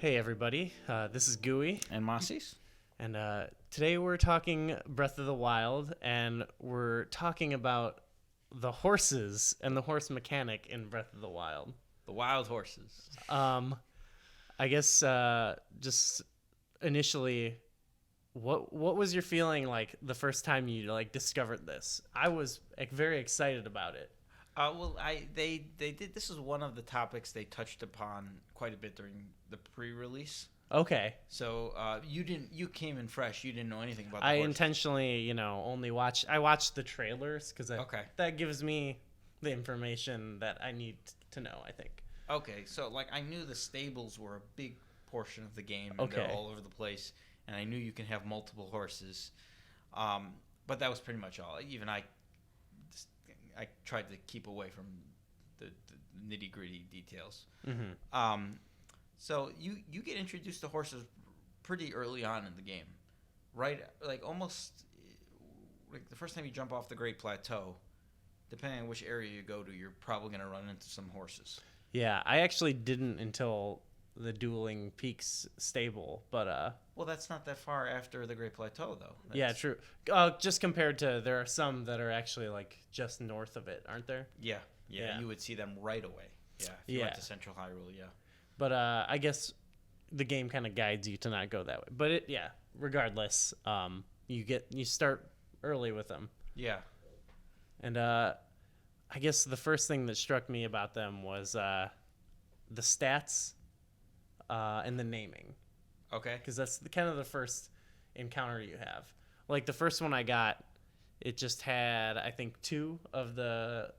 Hey everybody, this is Gooey, And Mases? and today we're talking Breath of the Wild, and we're talking about the horses and the horse mechanic in Breath of the Wild. The wild horses. I guess just initially, what was your feeling like the first time you discovered this? I was very excited about it. They did. This is one of the topics they touched upon quite a bit during the pre-release. Okay. So you came in fresh. You didn't know anything about the I horse. intentionally, only watched the trailers because that gives me the information that I need to know, I think. Okay, so I knew the stables were a big portion of the game. And Okay. They're all over the place, and I knew you can have multiple horses. But that was pretty much all. Even I tried to keep away from the nitty-gritty details. Mm-hmm. So you get introduced to horses pretty early on in the game, right? Almost the first time you jump off the Great Plateau, depending on which area you go to, you're probably going to run into some horses. Yeah, I actually didn't until the Dueling Peaks stable, but Well, that's not that far after the Great Plateau, though. yeah, true. Just compared to, there are some that are actually just north of it, aren't there? Yeah. You would see them right away. Yeah, if you went to Central Hyrule, yeah. But I guess the game kind of guides you to not go that way. But regardless, you start early with them. Yeah. And I guess the first thing that struck me about them was the stats and the naming. Okay. Because that's kind of the first encounter you have. Like the first one I got, it just had, I think, 2 of the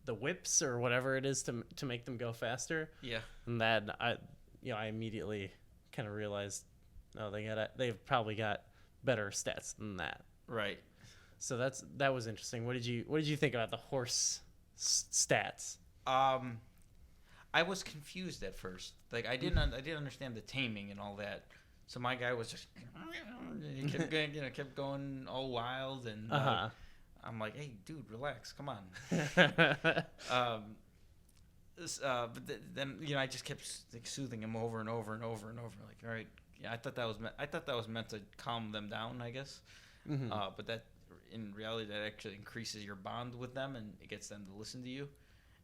whips or whatever it is to make them go faster. Yeah. And that I immediately kind of realized, they've probably got better stats than that. Right. So that was interesting. What did you think about the horse stats? I was confused at first. I didn't understand the taming and all that. So my guy was just he kept going all wild, and I'm like, hey, dude, relax, come on. But then I just kept soothing him over and over and over and over. Like, all right, yeah, I thought that was meant to calm them down, I guess. Mm-hmm. But that in reality that actually increases your bond with them and it gets them to listen to you.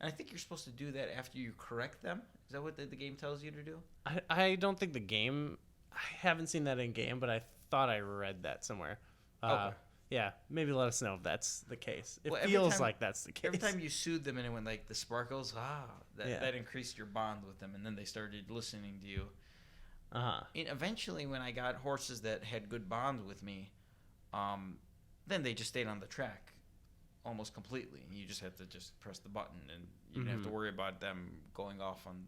And I think you're supposed to do that after you correct them. Is that what the game tells you to do? I don't think the game. I haven't seen that in game, but I thought I read that somewhere. Okay. Yeah, maybe let us know if that's the case. It Well, feels like that's the case. Every time you soothed them and it went the sparkles, that increased your bond with them, and then they started listening to you. And eventually, when I got horses that had good bond with me, then they just stayed on the track almost completely. You just had to just press the button, and you didn't have to worry about them going off on,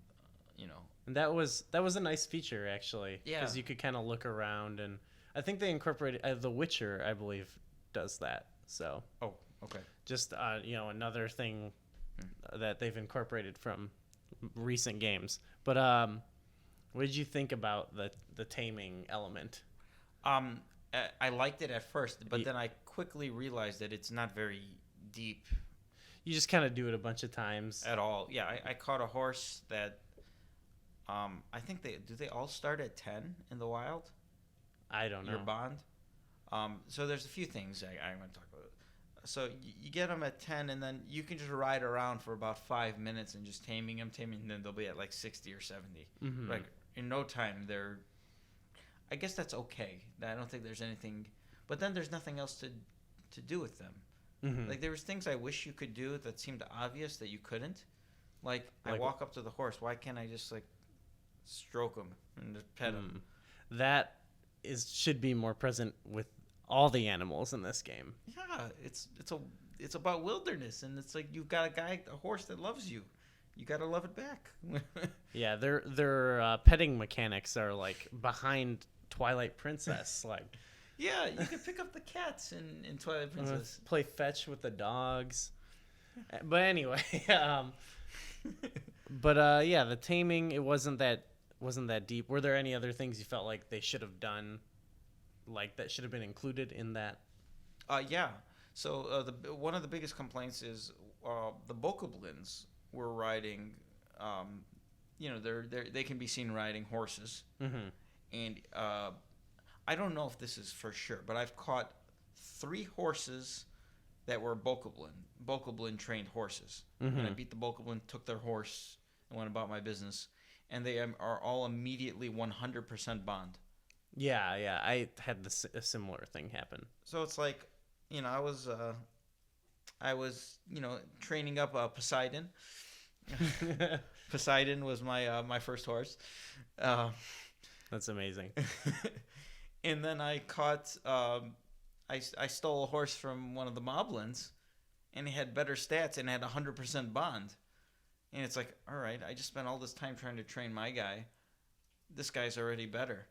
And that was a nice feature, actually. Yeah. Because you could kind of look around, and I think they incorporated The Witcher, I believe, does that. So. Oh, okay. Just another thing that they've incorporated from recent games. But what did you think about the taming element? I liked it at first, but then I quickly realized that it's not very deep. You just kind of do it a bunch of times. At all. Yeah, I caught a horse that I think they all start at 10 in the wild? I don't know. Your bond? So there's a few things I'm going to talk about. So you get them at 10, and then you can just ride around for about 5 minutes and just taming them, and then they'll be at 60 or 70. Mm-hmm. In no time, I guess that's okay. I don't think there's anything, but then there's nothing else to do with them. Mm-hmm. There was things I wish you could do that seemed obvious that you couldn't. I walk up to the horse. Why can't I just stroke him and just pet him? That should be more present with all the animals in this game. Yeah, it's about wilderness, and it's you've got a horse that loves you. You gotta love it back. Yeah, their petting mechanics are behind Twilight Princess. Yeah, you can pick up the cats in Twilight Princess. Play fetch with the dogs. But anyway, the taming, it wasn't that deep. Were there any other things you felt like they should have done, that should have been included in that? Yeah. So one of the biggest complaints is the bokoblins were riding, they can be seen riding horses, and I don't know if this is for sure, but I've caught 3 horses that were Bokoblin trained horses. And I beat the Bokoblin, took their horse, and went about my business, and they are all immediately 100% bond. Yeah, I had a similar thing happen. So it's like, I was training up Poseidon. Poseidon was my first horse. That's amazing. And then I caught, I stole a horse from one of the Moblins, and he had better stats and had 100% bond. And it's like, all right, I just spent all this time trying to train my guy. This guy's already better.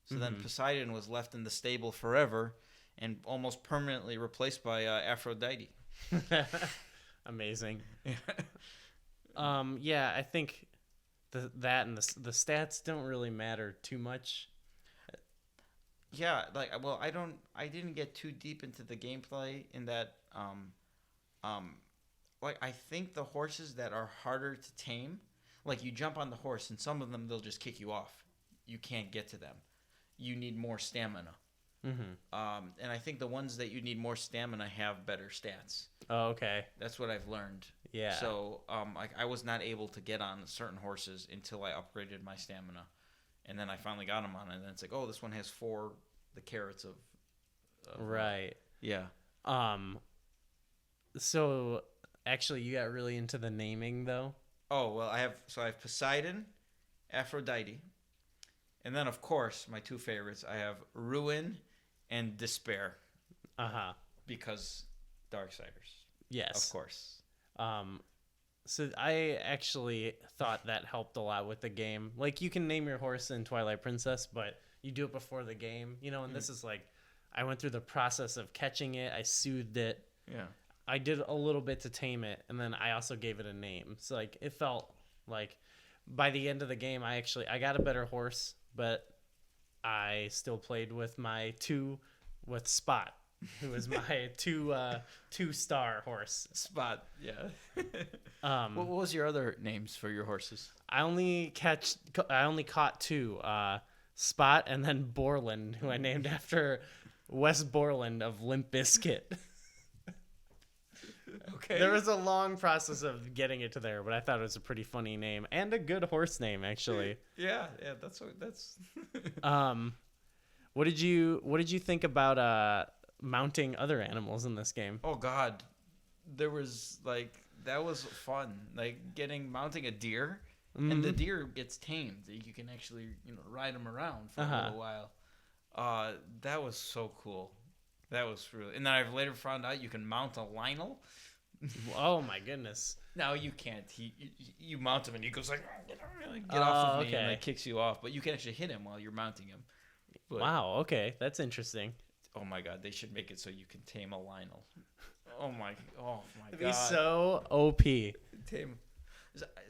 So then Poseidon was left in the stable forever and almost permanently replaced by Aphrodite. Amazing. Yeah, I think that and the stats don't really matter too much. Yeah, I didn't get too deep into the gameplay in that. I think the horses that are harder to tame, like you jump on the horse and some of them they'll just kick you off. You can't get to them. You need more stamina. And I think the ones that you need more stamina have better stats. Oh, okay. That's what I've learned. Yeah. So I was not able to get on certain horses until I upgraded my stamina. And then I finally got them on, and then it's like, oh, this one has 4 the carrots of right. Yeah. So actually, you got really into the naming though. Oh well, I have Poseidon, Aphrodite, and then of course my 2 favorites. I have Ruin and Despair. Because Darksiders. Yes. Of course. So I actually thought that helped a lot with the game. Like, you can name your horse in Twilight Princess, but you do it before the game, and this is like, I went through the process of catching it. I soothed it. Yeah. I did a little bit to tame it, and then I also gave it a name. So, like, it felt like by the end of the game, I got a better horse, but I still played with with Spot, who was my 2-star horse. Spot, yeah. What was your other names for your horses? I only caught 2, Spot and then Borland, who I named after Wes Borland of Limp Bizkit. Okay. There was a long process of getting it to there, but I thought it was a pretty funny name and a good horse name, actually. Yeah, that's. What did you think about mounting other animals in this game? Oh God, there was that was fun. Mounting a deer, and the deer gets tamed. You can actually ride them around for a little while. That was so cool. That was really. And then I've later found out you can mount a Lionel. Oh my goodness! No, you can't. You mount him and he goes like, get off of me, and kicks you off. But you can actually hit him while you're mounting him. But, wow. Okay, that's interesting. Oh my God, they should make it so you can tame a Lionel. Oh my God. It'd be so OP. Tame.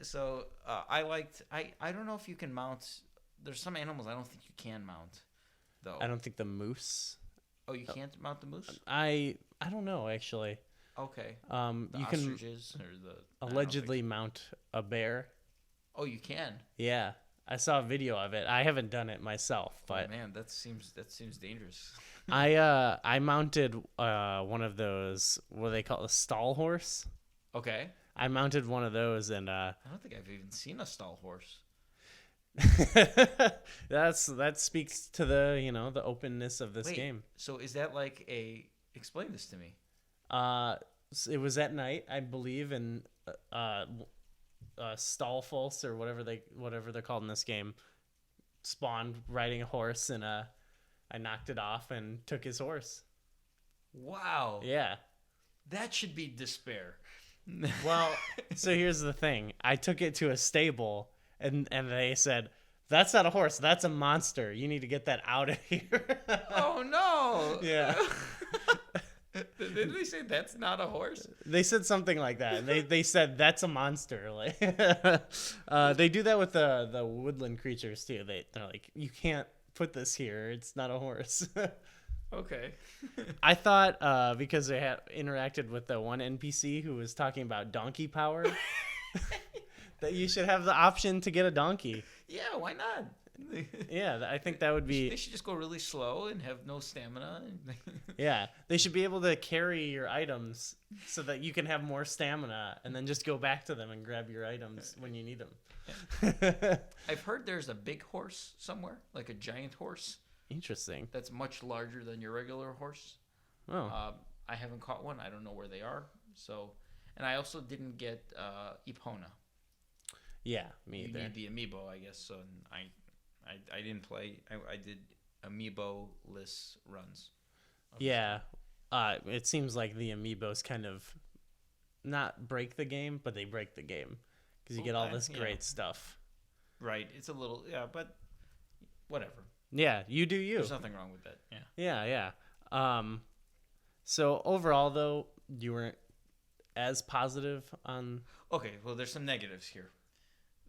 So I don't know if you can mount. There's some animals I don't think you can mount, though. I don't think the moose. Oh, you can't mount the moose? I don't know, actually. Okay. You ostriches can allegedly mount a bear. Oh, you can? Yeah. I saw a video of it. I haven't done it myself, but man, that seems dangerous. I mounted one of those, what they call a stall horse. Okay. I mounted one of those, and I don't think I've even seen a stall horse. That speaks to the the openness of this game. So is that like explain this to me? It was at night, I believe, in Stallfulse or whatever they're called in this game, spawned riding a horse, and I knocked it off and took his horse. Wow. Yeah. That should be Despair. Well, so here's the thing. I took it to a stable, and they said, "That's not a horse. That's a monster. You need to get that out of here." Oh no. Yeah. Didn't they say that's not a horse? They said something like that. They said that's a monster. Like, they do that with the woodland creatures too. They're like, you can't put this here. It's not a horse. Okay. I thought because they had interacted with the one NPC who was talking about donkey power, that you should have the option to get a donkey. Yeah, why not? Yeah, I think that would be... They should just go really slow and have no stamina. Yeah, they should be able to carry your items so that you can have more stamina and then just go back to them and grab your items when you need them. Yeah. I've heard there's a big horse somewhere, like a giant horse. Interesting. That's much larger than your regular horse. Oh. I haven't caught one. I don't know where they are. So, and I also didn't get Epona. Yeah, me either. You need the amiibo, I guess. So I didn't play. I did amiibo-less runs. Yeah. It seems like the amiibos kind of not break the game, but they break the game because you get all this great stuff. Right. It's a little, but whatever. Yeah, you do you. There's nothing wrong with that. Yeah. So overall, though, you weren't as positive on... Okay, well, there's some negatives here.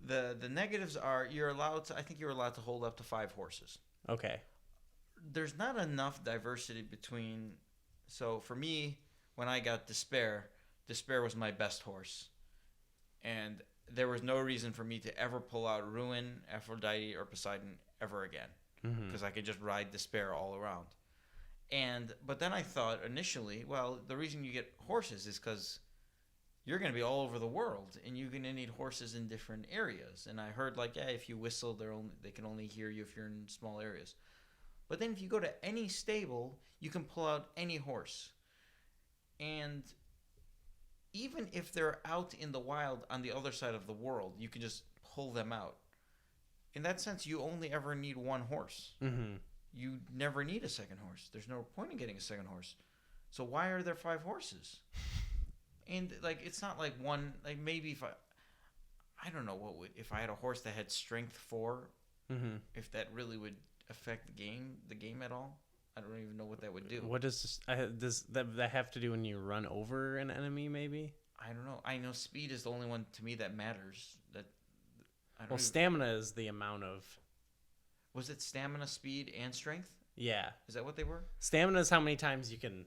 The negatives are you're allowed to hold up to 5 horses. Okay. There's not enough diversity between... So for me, when I got Despair was my best horse. And there was no reason for me to ever pull out Ruin, Aphrodite, or Poseidon ever again. Because I could just ride Despair all around. But then I thought initially, well, the reason you get horses is because you're going to be all over the world, and you're going to need horses in different areas. And I heard, like, if you whistle, they can only hear you if you're in small areas. But then if you go to any stable, you can pull out any horse. And even if they're out in the wild on the other side of the world, you can just pull them out. In that sense, you only ever need one horse. Mm-hmm. You never need a second horse. There's no point in getting a second horse. So why are there 5 horses? And like, it's not like one. Like maybe if I don't know what would if I had a horse that had strength 4, if that really would affect the game at all. I don't even know what that would do. What does that have to do when you run over an enemy? Maybe I don't know. I know speed is the only one to me that matters. Stamina is the amount of... Was it stamina, speed, and strength? Yeah. Is that what they were? Stamina is how many times you can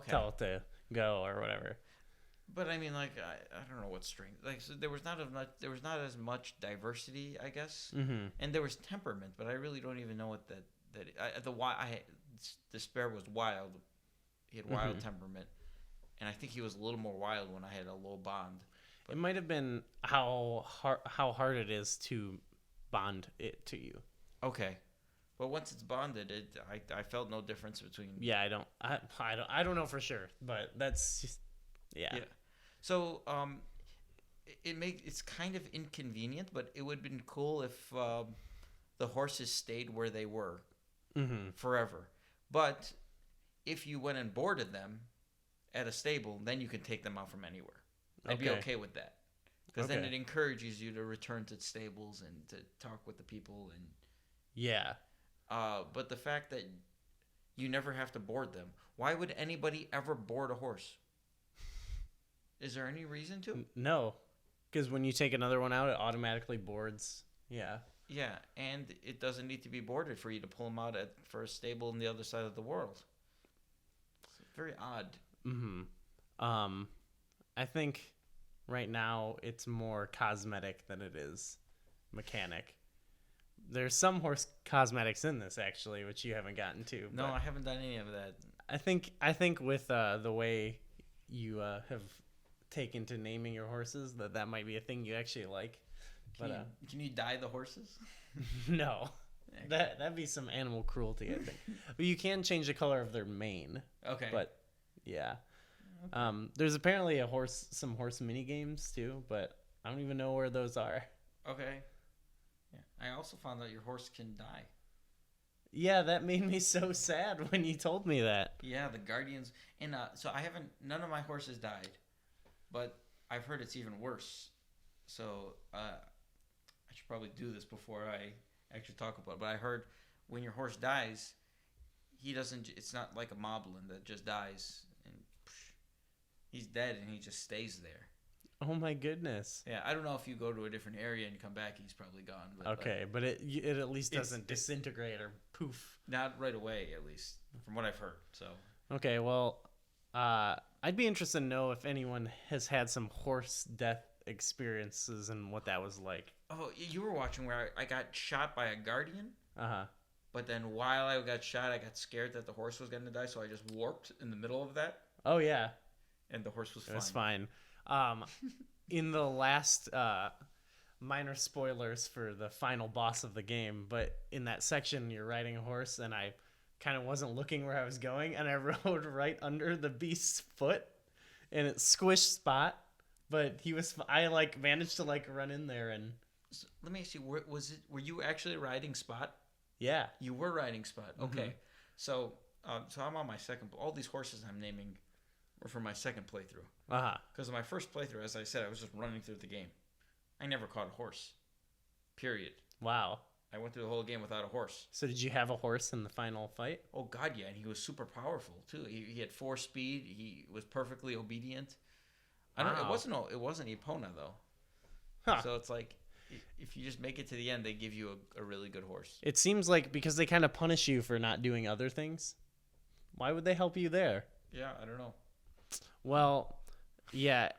tell it to go or whatever. But I mean, like, I don't know what strength. Like, so there was not as much diversity, I guess. Mm-hmm. And there was temperament, but I really don't even know what Despair was wild. He had wild temperament, and I think he was a little more wild when I had a low bond. But it might have been how hard it is to bond it to you. Okay, but once it's bonded, I felt no difference between. Yeah, I don't know for sure, but that's just, yeah. So it's kind of inconvenient, but it would have been cool if the horses stayed where they were forever. But if you went and boarded them at a stable, then you could take them out from anywhere. I'd be okay with that. Because then it encourages you to return to stables and to talk with the people. And yeah. But the fact that you never have to board them, why would anybody ever board a horse? Is there any reason to? No. Because when you take another one out, it automatically boards. Yeah. Yeah, and it doesn't need to be boarded for you to pull them out for a stable on the other side of the world. It's very odd. I think right now it's more cosmetic than it is mechanic. There's some horse cosmetics in this actually, which you haven't gotten to. No, I haven't done any of that. I think with the way you have taken to naming your horses, that might be a thing you actually like. Can you dye the horses? No. That'd be some animal cruelty, I think. But you can change the color of their mane. Okay. But yeah. Okay. There's apparently some horse mini games too, but I don't even know where those are. Okay. Yeah. I also found out your horse can die. Yeah, that made me so sad when you told me that. Yeah, the guardians and so none of my horses died, but I've heard it's even worse. So I should probably do this before I actually talk about it. But I heard when your horse dies, it's not like a moblin that just dies and he's dead and he just stays there. Oh my goodness. Yeah, I don't know if you go to a different area and come back, he's probably gone. But it at least doesn't disintegrate or poof. Not right away, at least, from what I've heard. So. Okay, well, I'd be interested to know if anyone has had some horse death experiences and what that was like. Oh, you were watching where I got shot by a guardian. Uh-huh. But then while I got shot, I got scared that the horse was going to die, so I just warped in the middle of that. Oh, yeah. And the horse was fine. It was fine. In the last, minor spoilers for the final boss of the game, but in that section, you're riding a horse, and I kind of wasn't looking where I was going, and I rode right under the beast's foot, and it squished Spot, but I, like, managed to, like, run in there, and... So, let me ask you, were you actually riding Spot? Yeah. You were riding Spot. Okay. Mm-hmm. So I'm on my second. All these horses I'm naming were for my second playthrough. Uh-huh. Because in my first playthrough, as I said, I was just running through the game. I never caught a horse. Period. Wow. I went through the whole game without a horse. So did you have a horse in the final fight? Oh, God, yeah. And he was super powerful, too. He had 4 speed. He was perfectly obedient. I don't know. It wasn't Epona, though. Huh. So it's like... If you just make it to the end, they give you a really good horse. It seems like because they kind of punish you for not doing other things. Why would they help you there? Yeah, I don't know. Well, yeah,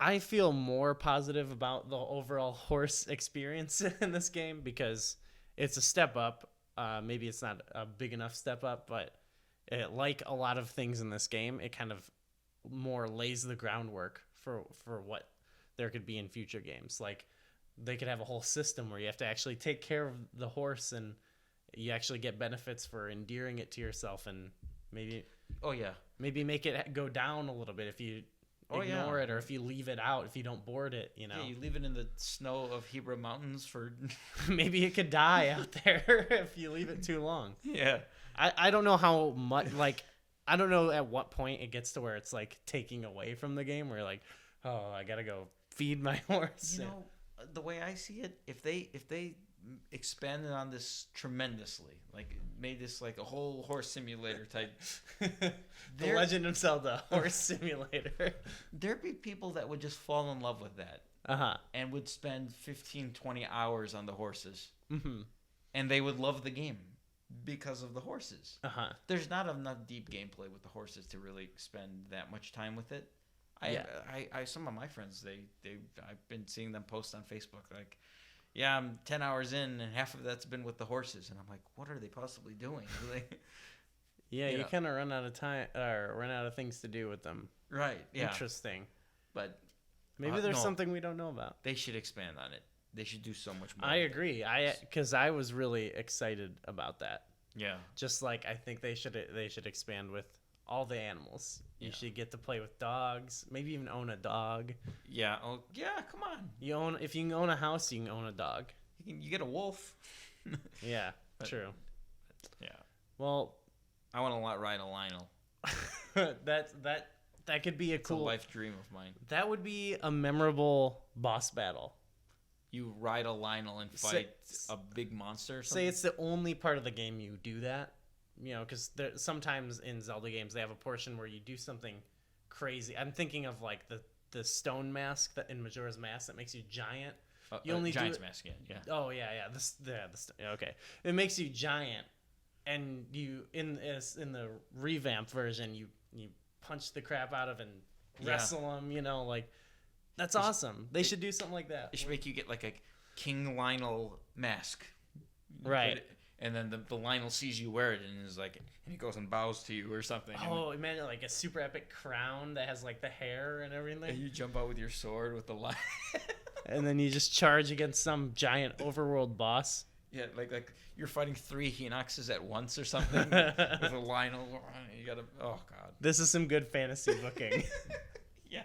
I feel more positive about the overall horse experience in this game because it's a step up. Maybe it's not a big enough step up, but like a lot of things in this game, it kind of more lays the groundwork for what there could be in future games. Like, they could have a whole system where you have to actually take care of the horse and you actually get benefits for endearing it to yourself, and maybe make it go down a little bit if you ignore it, or if you leave it out, if you don't board it, you know. Yeah, you leave it in the snow of Hebra Mountains for maybe it could die out there if you leave it too long. Yeah. I don't know how much, like, I don't know at what point it gets to where it's like taking away from the game, where you're like, oh, I gotta go feed my horse. You know, the way I see it, if they expanded on this tremendously, like made this like a whole horse simulator type, The Legend of Zelda horse simulator, there'd be people that would just fall in love with that, and would spend 15-20 hours on the horses, and they would love the game because of the horses. There's not enough deep gameplay with the horses to really spend that much time with it. I some of my friends, I've been seeing them post on Facebook like, yeah, I'm 10 hours in and half of that's been with the horses, and I'm like, what are they possibly doing? Yeah, you kind of run out of time or run out of things to do with them. Right. Yeah. Interesting. But maybe there's something we don't know about. They should expand on it. They should do so much more. I agree. Because I was really excited about that. Yeah. Just like I think they should expand with all the animals. You should get to play with dogs. Maybe even own a dog. Yeah. Oh, yeah. Come on. If you can own a house, you can own a dog. You get a wolf. Yeah. True. Yeah. Well, I want to ride a Lionel. that could be It's a life dream of mine. That would be a memorable boss battle. You ride a Lionel and fight a big monster. Say it's the only part of the game you do that. You know, because sometimes in Zelda games they have a portion where you do something crazy. I'm thinking of like the stone mask that in Majora's Mask that makes you giant. You only Giant's do it, Mask, yeah. Oh yeah. Okay. It makes you giant, and you in the revamped version you punch the crap out of and wrestle them. You know, like that's awesome. They should do something like that. It should make you get like a King Lionel mask, right? And then the Lionel sees you wear it and is like, and he goes and bows to you or something. Oh, imagine like a super epic crown that has like the hair and everything. And you jump out with your sword with the lion. And then you just charge against some giant overworld boss. Yeah, like you're fighting 3 Hinoxes at once or something with a Lionel. You gotta, oh god. This is some good fantasy booking. Yeah.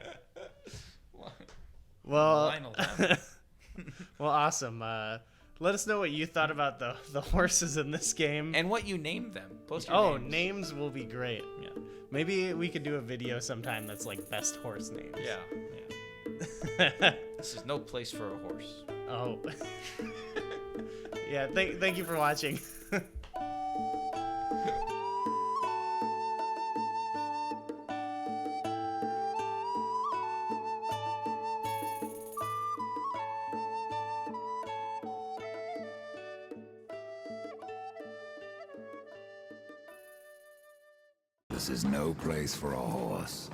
Well, Lionel. Well, awesome. Let us know what you thought about the horses in this game. And what you named them. Post your names. Names will be great. Yeah. Maybe we could do a video sometime that's like best horse names. Yeah. This is no place for a horse. Oh. Yeah, thank you for watching. This is no place for a horse.